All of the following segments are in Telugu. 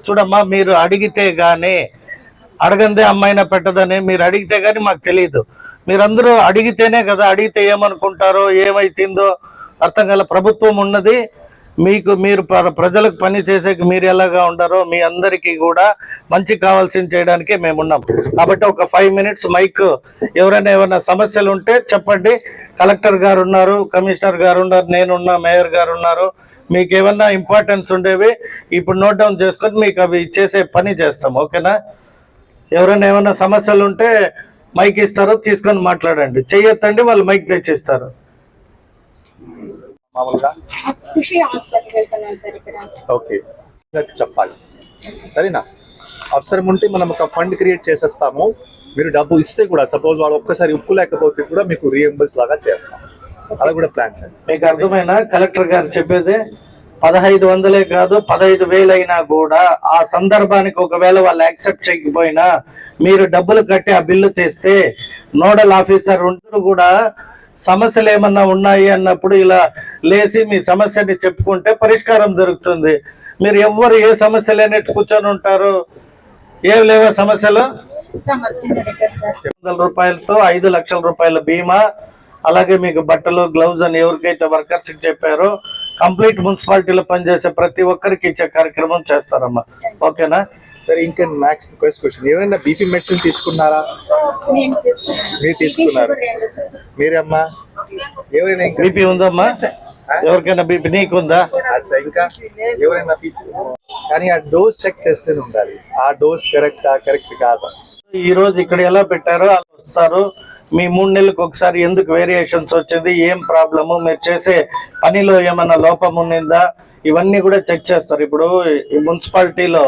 చూడమ్మా, మీరు అడిగితే గానీ అడగందే అమ్మాయినా పెట్టదని మీరు అడిగితే గానీ మాకు తెలియదు. మీరందరూ అడిగితేనే కదా, అడిగితే ఏమనుకుంటారో ఏమైతుందో అర్థం కాల. ప్రభుత్వం ఉన్నది మీకు, మీరు ప్రజలకు పని చేసేకి మీరు ఎలాగా ఉండారో మీ అందరికీ కూడా మంచి కావాల్సింది చేయడానికే మేము ఉన్నాం. కాబట్టి ఒక 5 minutes మైక్, ఎవరైనా ఏమైనా సమస్యలు ఉంటే చెప్పండి. కలెక్టర్ గారు ఉన్నారు, కమిషనర్ గారు ఉన్నారు, నేనున్నా, మేయర్ గారు ఉన్నారు. మీకు ఏమన్నా ఇంపార్టెన్స్ ఉండేవి ఇప్పుడు నోట్ డౌన్ చేసుకొని మీకు అవి చేసే పని చేస్తాం. ఓకేనా? ఎవరైనా ఏమైనా సమస్యలు ఉంటే మైక్ ఇస్తారు, తీసుకొని మాట్లాడండి. చెయ్యొద్దండి, వాళ్ళు మైక్ తెచ్చిస్తారు. ఓకే, చెప్పాలి సరేనా? అవసరం ఉంటే మనం ఒక ఫండ్ క్రియేట్ చేసేస్తాము. మీరు డబ్బు ఇస్తే కూడా, సపోజ్ వాళ్ళు ఒక్కసారి ఒప్పులేకపోతే కూడా మీకు రీఎంబర్స్ లాగా చేస్తాం. అలా కూడా ప్లాన్ చేయండి. మీకు అర్థమైనా? కలెక్టర్ గారు చెప్పేది 1500 కాదు, 15,000 అయినా కూడా ఆ సందర్భానికి ఒకవేళ వాళ్ళు యాక్సెప్ట్ చేయకపోయినా మీరు డబ్బులు కట్టి ఆ బిల్లు తెస్తే నోడల్ ఆఫీసర్ ఉంటూ కూడా సమస్యలు ఏమన్నా ఉన్నాయి అన్నప్పుడు ఇలా లేచి మీ సమస్యని చెప్పుకుంటే పరిష్కారం దొరుకుతుంది. మీరు ఎవ్వరు ఏ సమస్య లేనట్టు కూర్చొని ఉంటారు. ఏం లేవా సమస్యలు? 100 రూపాయలతో 5 లక్షల రూపాయల బీమా, అలాగే మీకు బట్టలు, గ్లౌజ్ అని ఎవరికైతే వర్కర్స్ కి చెప్పారో కంప్లీట్ మున్సిపాలిటీలో పనిచేసే ప్రతి ఒక్కరికి ఇచ్చే కార్యక్రమం చేస్తారమ్మా. ఓకేనా? సరే, ఇంకా మ్యాక్స్ క్వశ్చన్, ఎవరైనా బీపీ మెడిసిన్ తీసుకున్నారా? మీరు తీసుకున్నారు. మీరమ్మా ఎవరైనా బీపీ ఉందమ్మా? ఎవరికైనా బీపీ? నీకుందా? ఇంకా ఎవరైనా తీసుకున్నారు? కానీ ఆ డోస్ చెక్ చేస్తే ఉండాలి. ఆ డోస్ కరెక్ట్ కాదా? ఈ రోజు ఇక్కడ ఎలా పెట్టారో అలా వస్తారు. మీ 3 నెలలకు ఒకసారి ఎందుకు వేరియేషన్స్ వచ్చింది, ఏం ప్రాబ్లము, మీరు చేసే పనిలో ఏమైనా లోపం ఉన్నిందా, ఇవన్నీ కూడా చెక్ చేస్తారు. ఇప్పుడు ఈ మున్సిపాలిటీలో,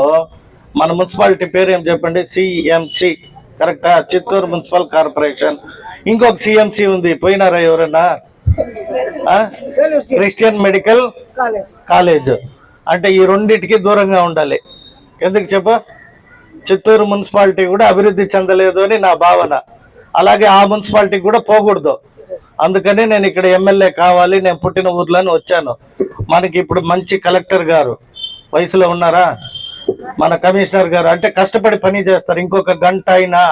మన మున్సిపాలిటీ పేరు ఏం చెప్పండి? సిఎంసి, కరెక్టా? Chittoor municipal corporation. ఇంకొక సిఎంసి ఉంది, పోయినారా ఎవరైనా? Christian medical college. అంటే ఈ రెండింటికి దూరంగా ఉండాలి. ఎందుకు చెప్ప? చిత్తూరు మున్సిపాలిటీ కూడా అభివృద్ధి చెందలేదు అని నా భావన. అలాగే ఆ మున్సిపాలిటీకి కూడా పోకూడదు. అందుకని నేను ఇక్కడ ఎమ్మెల్యే కావాలి, నేను పుట్టిన ఊర్లోనే వచ్చాను. మనకి ఇప్పుడు మంచి కలెక్టర్ గారు వయసులో ఉన్నారా, మన కమిషనర్ గారు అంటే కష్టపడి పని చేస్తారు. ఇంకొక గంట అయినా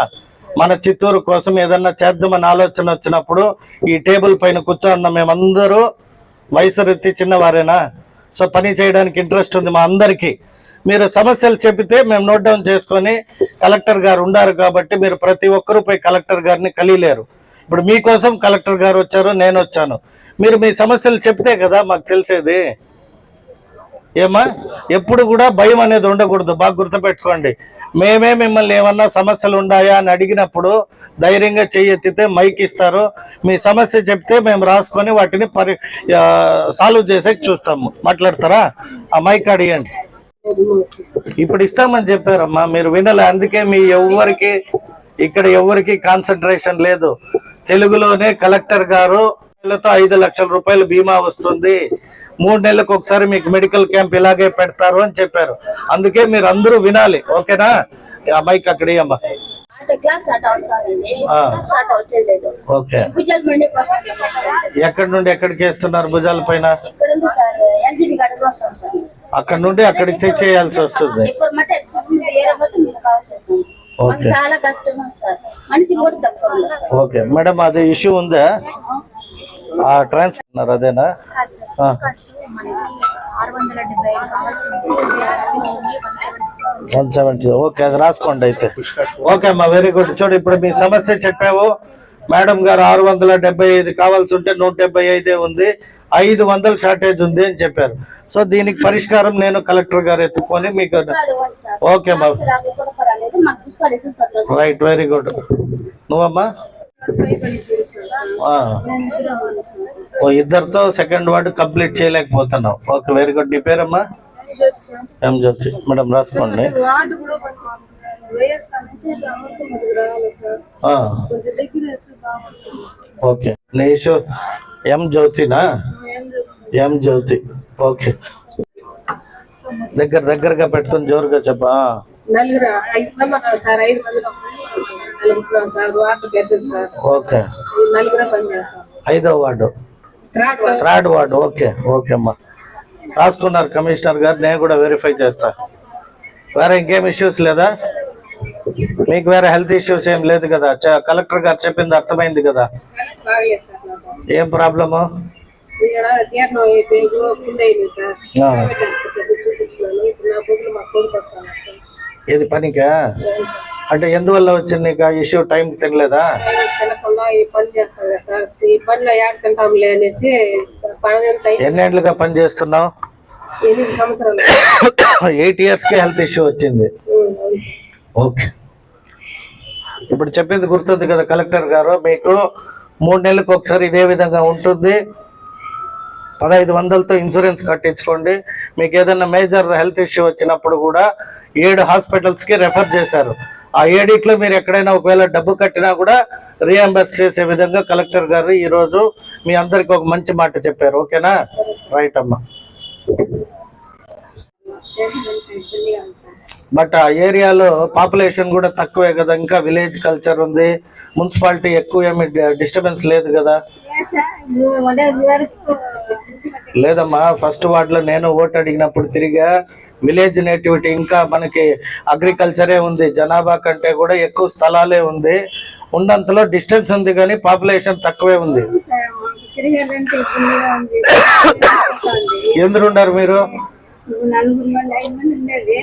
మన చిత్తూరు కోసం ఏదన్నా చేద్దామని ఆలోచన వచ్చినప్పుడు ఈ టేబుల్ పైన కూర్చోన్న మేమందరూ వయసు రీతి చిన్నవారేనా, సో పని చేయడానికి ఇంట్రెస్ట్ ఉంది మా అందరికీ. మీరు సమస్యలు చెబితే మేము నోట్ డౌన్ చేసుకొని, కలెక్టర్ గారు ఉండారు కాబట్టి మీరు ప్రతి ఒక్కరూ పోయి కలెక్టర్ గారిని కలియలేరు. ఇప్పుడు మీకోసం కలెక్టర్ గారు వచ్చారు, నేను వచ్చాను. మీరు మీ సమస్యలు చెప్తే కదా మాకు తెలిసేది. ఏమా, ఎప్పుడు కూడా భయం అనేది ఉండకూడదు, బాగా గుర్తుపెట్టుకోండి. మేమే మిమ్మల్ని ఏమన్నా సమస్యలు ఉన్నాయా అని అడిగినప్పుడు ధైర్యంగా చెయ్యెత్తితే మైక్ ఇస్తారు. మీ సమస్య చెప్తే మేము రాసుకొని వాటిని సాల్వ్ చేసే చూస్తాము. మాట్లాడతారా? ఆ మైక్ అడిగండి. ఇప్పుడు ఇస్తామని చెప్పారమ్మా, మీరు వినలే. అందుకే మీ ఇక్కడ ఎవరికి కాన్సన్ట్రేషన్ లేదు. తెలుగులోనే కలెక్టర్ గారు 5 లక్షల రూపాయలు బీమా వస్తుంది, 3 నెలలకు ఒకసారి మీకు మెడికల్ క్యాంప్ ఇలాగే పెడతారు అని చెప్పారు. అందుకే మీరు అందరూ వినాలి. ఓకేనా? ఆ మైక్ అక్కడ అమ్మా. ఓకే, ఎక్కడి నుండి ఎక్కడికి వేస్తున్నారు? భుజాల పైన అక్కడ నుండి అక్కడికి తెచ్చేయాల్సి వస్తుంది. ఓకే మేడం, అది ఇష్యూ ఉందా? ట్రాన్స్ఫర్ అదేనా? 170. ఓకే, అది రాసుకోండి అయితే. ఓకే అమ్మా, వెరీ గుడ్. చూడు, ఇప్పుడు మీ సమస్య చెప్పావు. మేడం గారు 675 కావాల్సి ఉంటే 175 ఉంది, 500 షార్టేజ్ ఉంది అని చెప్పారు. సో దీనికి పరిష్కారం నేను కలెక్టర్ గారు ఎత్తుకొని మీకు. ఓకే అమ్మా, రైట్, వెరీ గుడ్. నువ్వమ్మా? ఇద్దరితో సెకండ్ వార్డు కంప్లీట్ చేయలేకపోతున్నావు. Okay, very good. నీ పేరమ్మా? ఎం జ్యోతి. మేడం రాసుకోండి. ఓకే, నీషు ఎం జ్యోతినా? ఎం జ్యోతి. ఓకే, దగ్గరగా పెట్టుకుని జోరుగా చెప్పా. ఓకే, 5వ ward, 3rd ward. Okay okay అమ్మా, రాసుకున్నారు కమిషనర్ గారు, నేను కూడా వెరిఫై చేస్తా. వేరే ఇంకేం ఇష్యూస్ లేదా? మీకు వేరే హెల్త్ ఇష్యూస్ ఏం లేదు కదా? కలెక్టర్ గారు చెప్పింది అర్థమైంది కదా? బాగలేదు సార్ నాకు. ఏం ప్రాబ్లము? ఇక్కడ తీర్థం అయిపోయి ఫుడ్ అయింది సార్. చూపించుకున్నాను. ఇప్పుడు నా బదులు మా కొడుకు వస్తాను సార్. ఏది పనికా? అంటే ఎందువల్ల వచ్చింది నీకు ఆ ఇష్యూ? టైంకి తినలేదా? తినకుండా ఈ పని చేస్తాను కదా సార్. ఈ పనిలో ఏడు తింటాంలే అనేసి పని ఎన్నేళ్లుగా పని చేస్తున్నావు? 8 సంవత్సరాలు. 8 yearsకి హెల్త్ ఇష్యూ వచ్చింది. ఓకే, ఇప్పుడు చెప్పింది గుర్తుంది కదా కలెక్టర్ గారు? మీకు 3 నెలలకు ఒకసారి ఇదే విధంగా ఉంటుంది. 1500తో ఇన్సూరెన్స్ కట్టించుకోండి. మీకు ఏదైనా మేజర్ హెల్త్ ఇష్యూ వచ్చినప్పుడు కూడా 7 హాస్పిటల్స్కి రెఫర్ చేశారు. ఆ 7లో మీరు ఎక్కడైనా ఒకవేళ డబ్బు కట్టినా కూడా రీఎంబర్స్ చేసే విధంగా కలెక్టర్ గారు ఈరోజు మీ అందరికి ఒక మంచి మాట చెప్పారు. ఓకేనా? రైట్ అమ్మా. బట్ ఆ ఏరియాలో పాపులేషన్ కూడా తక్కువే కదా, ఇంకా విలేజ్ కల్చర్ ఉంది. మున్సిపాలిటీ ఎక్కువ ఏమి డిస్టర్బెన్స్ లేదు కదా? లేదమ్మా, ఫస్ట్ వార్డులో నేను ఓటు అడిగినప్పుడు తిరిగా. విలేజ్ నేటివిటీ ఇంకా మనకి అగ్రికల్చరే ఉంది. జనాభా కంటే కూడా ఎక్కువ స్థలాలే ఉంది. ఉన్నంతలో డిస్టెన్స్ ఉంది కానీ పాపులేషన్ తక్కువే ఉంది. ఎందుకు ఉన్నారు మీరు? 4 మంది 5 మంది ఉండేది.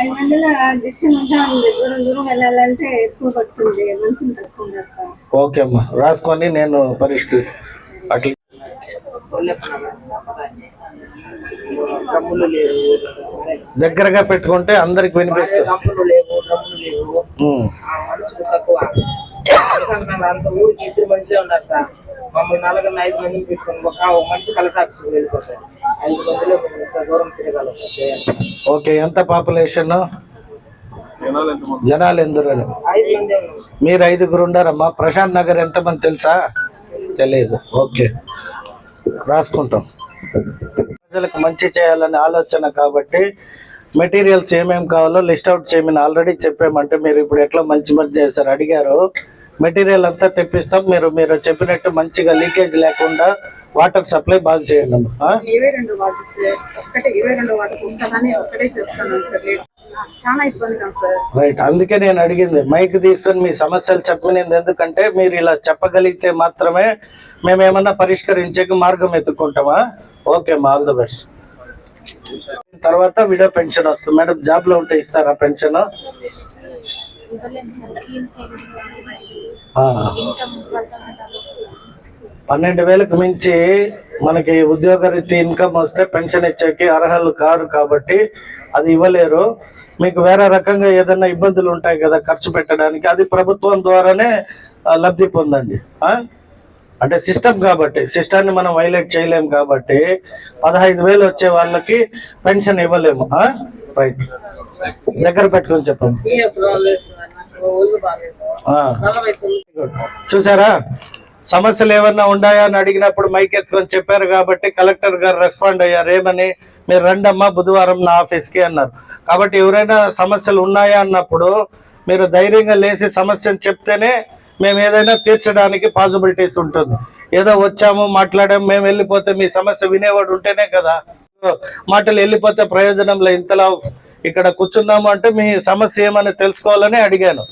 5 మందిలో డిస్టెన్స్ ఉంటా ఉంది. దూరం వెళ్ళాలంటే ఎక్కువ పడుతుంది. మనుషులు తక్కువ ఉన్నారు సార్. ఓకే అమ్మా, రాసుకొని నేను పరిష్కరిస్తాను. అట్లా దగ్గరగా పెట్టుకుంటే అందరికి వినిపిస్తుంది. అంత ఊరికి 2 మనుషులే ఉన్నారు సార్. మమ్మల్ని 4-5 మందిని పెట్టుకుని ఒక మనిషి కలెక్టర్ ఆఫీస్కి వెళ్ళిపోతారు. 5 మందిలో దూరం తిరగాలి సార్. ఓకే, ఎంత పాపులేషన్? జనాలు ఎందుకు? 5 మంది ఉన్నారు. మీరు 5గురు ఉండారమ్మా. ప్రశాంత్ నగర్ ఎంతమంది తెలుసా? తెలియదు. ఓకే, రాసుకుంటాం. ప్రజలకు మంచి చేయాలనే ఆలోచన కాబట్టి మెటీరియల్స్ ఏమేమి కావాలో లిస్ట్ అవుట్ చేయమని ఆల్రెడీ చెప్పామంటే మీరు ఇప్పుడు ఎట్లా మంచి చేశారు? అడిగారు. మెటీరియల్ అంతా తెప్పిస్తాం. మీరు చెప్పినట్టు మంచిగా లీకేజ్ లేకుండా వాటర్ సప్లై బాగా చేయండి. 22 వాటర్ సార్. ఒక్కటే 22 వాటర్ ఉంటుందని ఒక్కటే చేస్తున్నాను సార్. చాలా ఇబ్బందిగా సార్. రైట్, అందుకే నేను అడిగింది. మైక్ తీసుకొని మీ సమస్యలు చెప్పినది ఎందుకంటే మీరు ఇలా చెప్పగలిగితే మాత్రమే మేము ఏమన్నా పరిష్కరించే మార్గం ఎత్తుకుంటామా? Okay, all the best. తర్వాత విడో పెన్షన్ వస్తుంది మేడం. జాబ్ లో ఉంటే ఇస్తారా పెన్షన్? 12,000కు మించి మనకి ఉద్యోగరీత్యా ఇన్కమ్ వస్తే పెన్షన్ ఇచ్చేకి అర్హులు కారు కాబట్టి అది ఇవ్వలేరు. మీకు వేరే రకంగా ఏదైనా ఇబ్బందులు ఉంటాయి కదా ఖర్చు పెట్టడానికి, అది ప్రభుత్వం ద్వారానే లబ్ధి పొందండి. అంటే సిస్టమ్ కాబట్టి సిస్టాన్ని మనం వైలేట్ చేయలేము కాబట్టి 15,000 వచ్చే వాళ్ళకి పెన్షన్ ఇవ్వలేము. రైట్, దగ్గర పెట్టుకొని చెప్పండి. చూసారా, సమస్యలు ఏమన్నా ఉన్నాయా అని అడిగినప్పుడు మైక్ ఎత్తుకొని చెప్పారు కాబట్టి కలెక్టర్ గారు రెస్పాండ్ అయ్యారు. ఏమని? మీరు రండమ్మా బుధవారం నా ఆఫీస్కి అన్నారు. కాబట్టి ఎవరైనా సమస్యలు ఉన్నాయా అన్నప్పుడు మీరు ధైర్యంగా లేచి సమస్యను చెప్తేనే మేము ఏదైనా తీర్చడానికి పాసిబిలిటీస్ ఉంటుంది. ఏదో వచ్చాము మాట్లాడాము మేము వెళ్ళిపోతే మీ సమస్య వినేవాడు ఉంటేనే కదా. మాటలు వెళ్ళిపోతే ప్రయోజనంలో ఇంతలా ఇక్కడ కూర్చున్నాము అంటే మీ సమస్య ఏమని తెలుసుకోవాలని అడిగాను.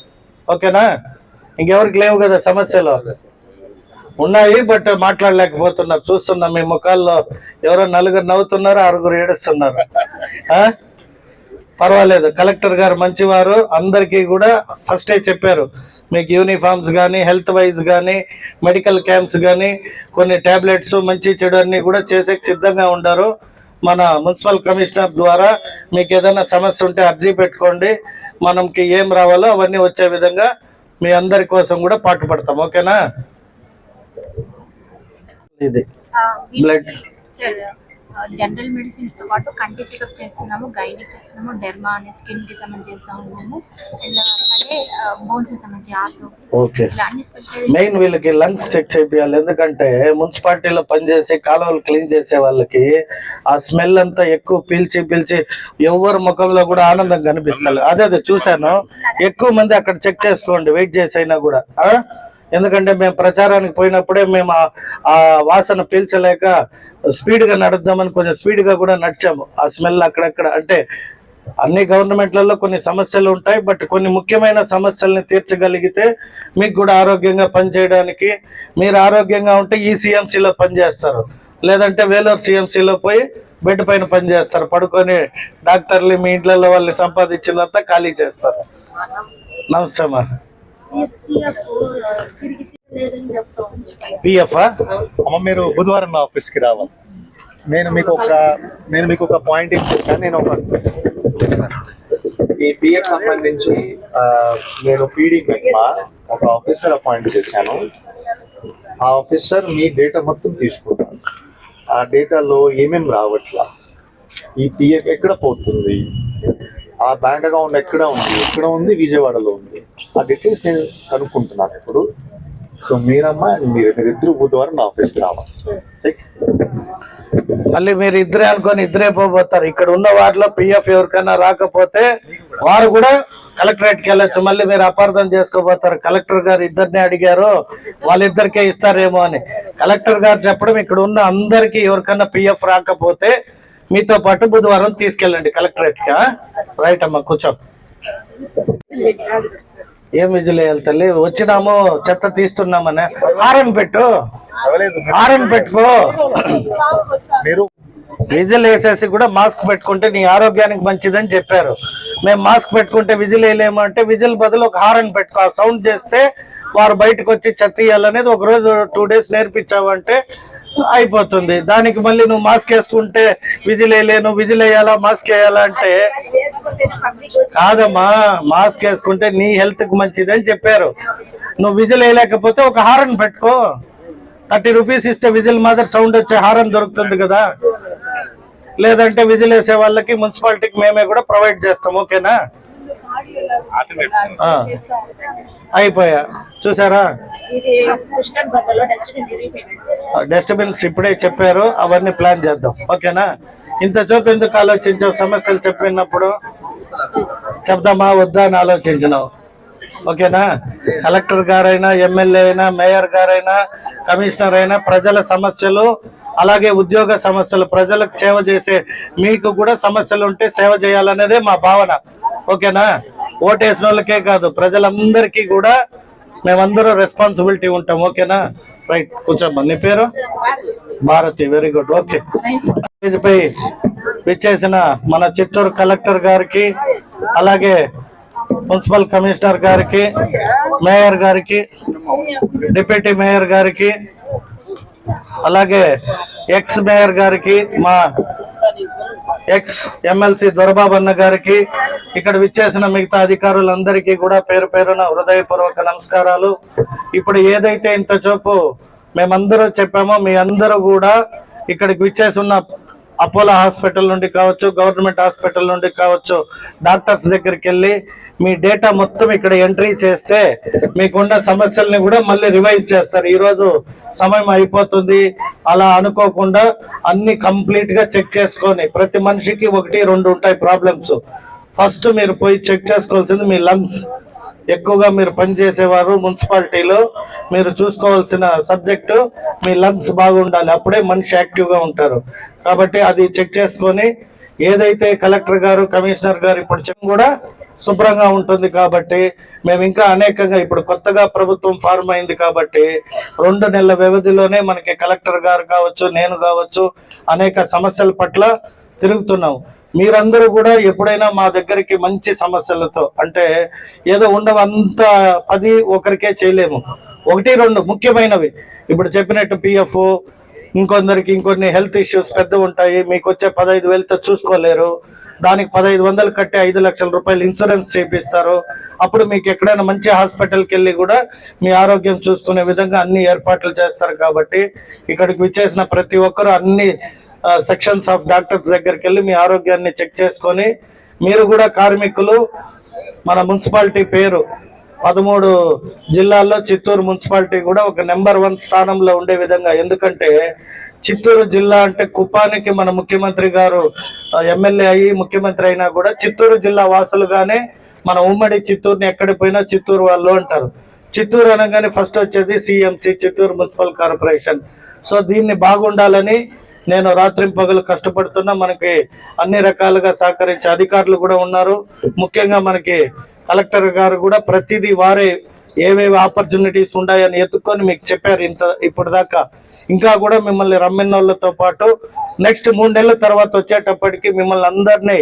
ఓకేనా? ఇంకెవరికి లేవు కదా సమస్యలు? ఉన్నాయి, బట్ మాట్లాడలేకపోతున్నారు. చూస్తున్నాం మీ ముఖాల్లో ఎవరో 4 నవ్వుతున్నారు, 6 ఏడుస్తున్నారు. పర్వాలేదు, కలెక్టర్ గారు మంచివారు. అందరికీ కూడా ఫస్టే చెప్పారు మీకు యూనిఫామ్స్ కానీ హెల్త్ వైజ్ కానీ మెడికల్ క్యాంప్స్ కానీ కొన్ని ట్యాబ్లెట్స్ మంచి చెడు అన్నీ కూడా చేసే సిద్ధంగా ఉంటారు. మన మున్సిపల్ కమిషనర్ ద్వారా మీకు ఏదైనా సమస్య ఉంటే అర్జీ పెట్టుకోండి. మనకి ఏం రావాలో అవన్నీ వచ్చే విధంగా మీ అందరి కోసం కూడా పాటుపడతాం. ఓకేనా? ఇది బ్లడ్ జనరల్ మెడిసిన్స్ తో పాటు కంటి చెకప్ చేస్తున్నాము, గైనిక్ చేస్తున్నాము, డెర్మా అనే స్కిన్ కి సంబంధించి చేస్తా ఉన్నాము, అండ్ అలాగే బోన్స్ కి సంబంధించి ఆర్థో. ఓకే, ఇలా అన్ని స్పెషల్. మెయిన్ వీళ్ళకి లంగ్స్ చెక్ చేయాలి. ఎందుకంటే మున్సిపాలిటీలో పనిచేసి కాలువలు క్లీన్ చేసే వాళ్ళకి ఆ స్మెల్ అంతా ఎక్కువ పీల్చి ఎవరి ముఖంలో కూడా ఆనందం కనిపిస్తారు. అదే చూశాను. ఎక్కువ మంది అక్కడ చెక్ చేసుకోండి, వెయిట్ చేసి అయినా కూడా. ఎందుకంటే మేము ప్రచారానికి పోయినప్పుడే మేము ఆ వాసన పీల్చలేక స్పీడ్గా నడుద్దామని కొంచెం స్పీడ్గా కూడా నడిచాము. ఆ స్మెల్ అక్కడక్కడ అంటే అన్ని గవర్నమెంట్లలో కొన్ని సమస్యలు ఉంటాయి, బట్ కొన్ని ముఖ్యమైన సమస్యల్ని తీర్చగలిగితే మీకు కూడా ఆరోగ్యంగా పనిచేయడానికి, మీరు ఆరోగ్యంగా ఉంటే ఈ సిఎంసిలో పనిచేస్తారు, లేదంటే వేలూరు సిఎంసిలో పోయి బెడ్ పైన పనిచేస్తారు, పడుకొని డాక్టర్లు మీ ఇంట్లో వాళ్ళని సంపాదించినంత ఖాళీ చేస్తారు. నమస్తే అమ్మా. పిఎఫ్ అమ్మ మీరు బుధవారం నా ఆఫీస్కి రావాలి. నేను మీకు ఒక పాయింట్ ఇచ్చాను. నేను ఈ పిఎఫ్ సంబంధించి నేను పీడీ మెగ్మా ఒక ఆఫీసర్ అపాయింట్ చేశాను. ఆ ఆఫీసర్ మీ డేటా మొత్తం తీసుకుంటాను. ఆ డేటాలో ఏమేమి రావట్లా, ఈ పిఎఫ్ ఎక్కడ పోతుంది, ఆ బ్యాంక్ అకౌంట్ ఎక్కడ ఉంది, విజయవాడలో ఉంది, ఆ డీటెయిల్స్ నేను కనుక్కుంటున్నాను ఇప్పుడు. సో మీరమ్మా మీరిద్దరు బుధవారం నా ఆఫీస్కి రావాలి. మళ్ళీ మీరు ఇద్దరే అనుకొని ఇద్దరే పోతారు. ఇక్కడ ఉన్న వాటిలో పిఎఫ్ ఎవరికైనా రాకపోతే వారు కూడా కలెక్టరేట్కి వెళ్ళొచ్చు. మళ్ళీ మీరు అపార్థం చేసుకోబోతారు, కలెక్టర్ గారు ఇద్దరిని అడిగారు వాళ్ళిద్దరికే ఇస్తారేమో అని. కలెక్టర్ గారు చెప్పడం ఇక్కడ ఉన్న అందరికి ఎవరికన్నా పిఎఫ్ రాకపోతే మీతో పాటు బుధవారం తీసుకెళ్ళండి కలెక్టరేట్కి. రైట్ అమ్మా, కూర్చో. ఏం విజులు వేయాలి తల్లి, వచ్చినాము చెత్త తీస్తున్నామని హారన్ పెట్టు, హారన్ పెట్టుకో. మీరు విజిల్ వేసేసి కూడా మాస్క్ పెట్టుకుంటే నీ ఆరోగ్యానికి మంచిదని చెప్పారు. మేము మాస్క్ పెట్టుకుంటే విజిల్ వేయలేము అంటే విజిల్ బదులు ఒక హారన్ పెట్టుకో. ఆ సౌండ్ చేస్తే వారు బయటకు వచ్చి చెత్త తీయాలనేది ఒక రోజు 2 days నేర్పించావంటే అయిపోతుంది. దానికి మళ్ళీ నువ్వు మాస్క్ వేసుకుంటే విజిల్ వేయలేను, విజిల్ వేయాలా మాస్క్ వేయాలా అంటే కాదమ్మా. మాస్క్ వేసుకుంటే నీ హెల్త్ కి మంచిది అని చెప్పారు. నువ్వు విజిల్ వేయలేకపోతే ఒక హారన్ పెట్టుకో. 30 rupees ఇస్తే విజిల్ మాదిరి సౌండ్ వచ్చే హారన్ దొరుకుతుంది కదా. లేదంటే విజిల్ వేసే వాళ్ళకి మున్సిపాలిటీకి మేమే కూడా ప్రొవైడ్ చేస్తాం. ఓకేనా? అయిపోయా చూసారా, డస్ట్బిన్స్ ఇప్పుడే చెప్పారు, అవన్నీ ప్లాన్ చేద్దాం. ఓకేనా? ఇంత చూపు ఎందుకు ఆలోచించావు? సమస్యలు చెప్పినప్పుడు చెప్దామా వద్దా అని ఆలోచించినావు. ఓకేనా? కలెక్టర్ గారైనా, ఎమ్మెల్యే అయినా, మేయర్ గారైనా, కమిషనర్ అయినా ప్రజల సమస్యలు, అలాగే ఉద్యోగ సమస్యలు, ప్రజలకు సేవ చేసే మీకు కూడా సమస్యలు ఉంటే సేవ చేయాలనేదే మా భావన. ఓకేనా? ఓటేసిన వాళ్ళకే కాదు ప్రజలందరికీ కూడా మేమందరూ రెస్పాన్సిబిలిటీ ఉంటాం. ఓకేనా? రైట్, కూర్చోమ్మా. నీ పేరు? భారతి. Very good. ఓకే. పై విచ్చేసిన మన చిత్తూరు కలెక్టర్ గారికి, అలాగే మున్సిపల్ కమిషనర్ గారికి, మేయర్ గారికి, డిప్యూటీ మేయర్ గారికి, అలాగే ఎక్స్ మేయర్ గారికి, మా ఎక్స్ ఎమ్మెల్సీ దొరబాబు అన్న గారికి, ఇక్కడ విచ్చేసిన మిగతా అధికారులందరికీ కూడా పేరు పేరున హృదయపూర్వక నమస్కారాలు. ఇప్పుడు ఏదైతే ఇంత చూపు మేమందరూ చెప్పామో మీ అందరూ కూడా ఇక్కడికి విచ్చేసి ఉన్న అపోలో హాస్పిటల్ నుండి కావచ్చు, గవర్నమెంట్ హాస్పిటల్ నుండి కావచ్చు, డాక్టర్స్ దగ్గరికి వెళ్ళి మీ డేటా మొత్తం ఇక్కడ ఎంట్రీ చేస్తే మీకున్న సమస్యల్ని కూడా మళ్ళీ రివైజ్ చేస్తారు. ఈరోజు సమయం అయిపోతుంది అలా అనుకోకుండా అన్ని కంప్లీట్ గా చెక్ చేసుకొని, ప్రతి మనిషికి 1-2 ఉంటాయి ప్రాబ్లమ్స్. ఫస్ట్ మీరు పోయి చెక్ చేసుకోవాల్సింది మీ లంగ్స్. ఎక్కువగా మీరు పనిచేసేవారు మున్సిపాలిటీలో మీరు చూసుకోవాల్సిన సబ్జెక్టు మీ లంగ్స్ బాగుండాలి, అప్పుడే మనిషి యాక్టివ్గా ఉంటారు. కాబట్టి అది చెక్ చేసుకొని ఏదైతే కలెక్టర్ గారు, కమిషనర్ గారు ఇప్పుడు చెప్పి కూడా శుభ్రంగా ఉంటుంది. కాబట్టి మేము ఇంకా అనేకంగా ఇప్పుడు కొత్తగా ప్రభుత్వం ఫార్మ్ అయింది కాబట్టి 2 నెలల వ్యవధిలోనే మనకి కలెక్టర్ గారు కావచ్చు, నేను కావచ్చు, అనేక సమస్యల పట్ల తిరుగుతున్నాం. మీరందరూ కూడా ఎప్పుడైనా మా దగ్గరికి మంచి సమస్యలతో, అంటే ఏదో ఉండవంతా 10 ఒకరికే చేయలేము, 1-2 ముఖ్యమైనవి ఇప్పుడు చెప్పినట్టు పిఎఫ్, ఇంకొందరికి ఇంకొన్ని హెల్త్ ఇష్యూస్ పెద్ద ఉంటాయి, మీకు వచ్చే 15,000తో చూసుకోలేరు, దానికి 1,500 కట్టి 5 లక్షల రూపాయలు ఇన్సూరెన్స్ చేపిస్తారు. అప్పుడు మీకు ఎక్కడైనా మంచి హాస్పిటల్కి వెళ్ళి కూడా మీ ఆరోగ్యం చూసుకునే విధంగా అన్ని ఏర్పాట్లు చేస్తారు. కాబట్టి ఇక్కడికి విచ్చేసిన ప్రతి ఒక్కరూ అన్ని సెక్షన్స్ ఆఫ్ డాక్టర్స్ దగ్గరికి వెళ్ళి మీ ఆరోగ్యాన్ని చెక్ చేసుకొని, మీరు కూడా కార్మికులు, మన మున్సిపాలిటీ పేరు 13 జిల్లాల్లో చిత్తూరు మున్సిపాలిటీ కూడా ఒక నెంబర్ 1 స్థానంలో ఉండే విధంగా, ఎందుకంటే చిత్తూరు జిల్లా అంటే కుప్పానికి మన ముఖ్యమంత్రి గారు ఎమ్మెల్యే అయ్యి ముఖ్యమంత్రి అయినా కూడా చిత్తూరు జిల్లా వాసులుగానే మన ఉమ్మడి చిత్తూరుని ఎక్కడికి పోయినా చిత్తూరు వాళ్ళు అంటారు. చిత్తూరు అనగానే ఫస్ట్ వచ్చేది CMC, Chittoor municipal corporation. So దీన్ని బాగుండాలని నేను రాత్రింపగలు కష్టపడుతున్నా. మనకి అన్ని రకాలుగా సహకరించే అధికారులు కూడా ఉన్నారు. ముఖ్యంగా మనకి కలెక్టర్ గారు కూడా ప్రతిదీ వారే ఏవేవి ఆపర్చునిటీస్ ఉన్నాయని ఎత్తుక్కొని మీకు చెప్పారు ఇప్పుడు దాకా. ఇంకా కూడా మిమ్మల్ని రమ్మినోళ్ళతో పాటు నెక్స్ట్ 3 నెలల తర్వాత వచ్చేటప్పటికి మిమ్మల్ని అందరినీ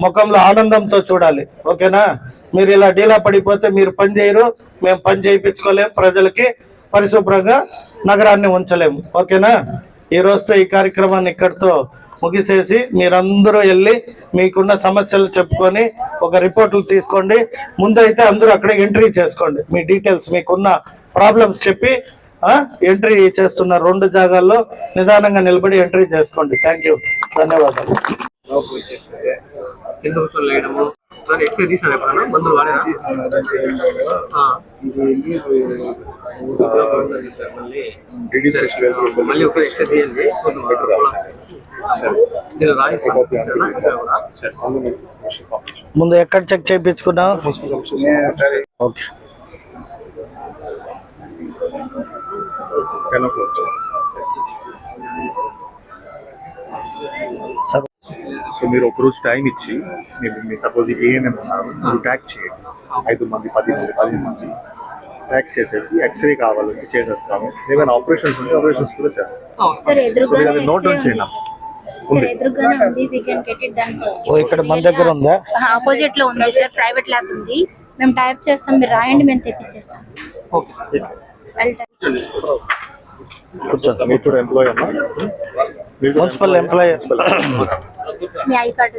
ముఖంలో ఆనందంతో చూడాలి. ఓకేనా? మీరు ఇలా డీలా పడిపోతే మీరు పని చేయరు, మేము పని చేయించుకోలేము, ప్రజలకి పరిశుభ్రంగా నగరాన్ని ఉంచలేము. ఓకేనా? ఈ రోజుతో ఈ కార్యక్రమాన్ని ఇక్కడితో ముగిసేసి మీరందరూ వెళ్ళి మీకున్న సమస్యలు చెప్పుకొని ఒక రిపోర్టులు తీసుకోండి. ముందైతే అందరూ అక్కడ ఎంట్రీ చేసుకోండి. మీ డీటెయిల్స్ మీకున్న ప్రాబ్లమ్స్ చెప్పి ఎంట్రీ చేస్తున్న 2 జాగాల్లో నిదానంగా నిలబడి ఎంట్రీ చేసుకోండి. థ్యాంక్ యూ, ధన్యవాదాలు. ముందు ఎక్కడ చెక్ చేయించుకున్నావు? ఓకే. సో మీరు ఒక రోజు టైం ఇచ్చి మీ సపోజ్ ఏఎన్ఎం ఉన్నారు, మీరు ట్యాక్ చేయండి. 5 మంది 10 మంది ట్యాక్ చేసేసి ఎక్స్రే కావాలంటే చేసేస్తాము. ఏమైనా ఆపరేషన్స్ ఉంటే ఆపరేషన్స్ కూడా చేస్తాం. సో మీరు అది నోట్ డౌన్ చేయండి. ఇక్కడ మన దగ్గర ఉందా? ఆపోజిట్ లో ఉంది సార్, ప్రైవేట్ ల్యాబ్ ఉంది. మేము టైప్ చేస్తాం, మీరు రాయండి, మేము తెప్పించేస్తాం. కూర్చోండి. మీరు కూడా ఎంప్లాయీ అమ్మా? Municipal employee. Me I card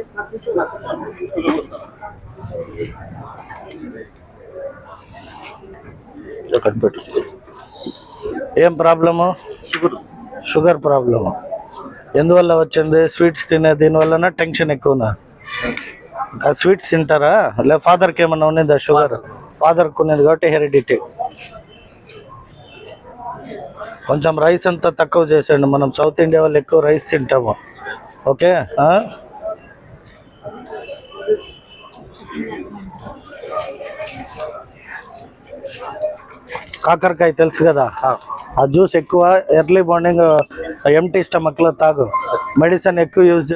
ఏం ప్రాబ్లము? Sugar problem. ఎందువల్ల వచ్చింది? స్వీట్స్ తినే దీనివల్లనా టెన్షన్ ఎక్కువనా? ఆ స్వీట్స్ తింటారా? లే ఫాదర్కి ఏమన్నా ఉన్నదా షుగర్? ఫాదర్కి ఉన్నది కాబట్టి హెరిడిటీ. కొంచెం రైస్ అంతా తక్కువ చేసేయండి. మనం సౌత్ ఇండియా వాళ్ళు ఎక్కువ రైస్ తింటాము. ఓకే? కాకరకాయ తెలుసు కదా, ఆ జ్యూస్ ఎక్కువ ఎర్లీ మార్నింగ్ ఎంటీ స్టమక్ లో తాగు. మెడిసిన్ ఎక్కువ యూజ్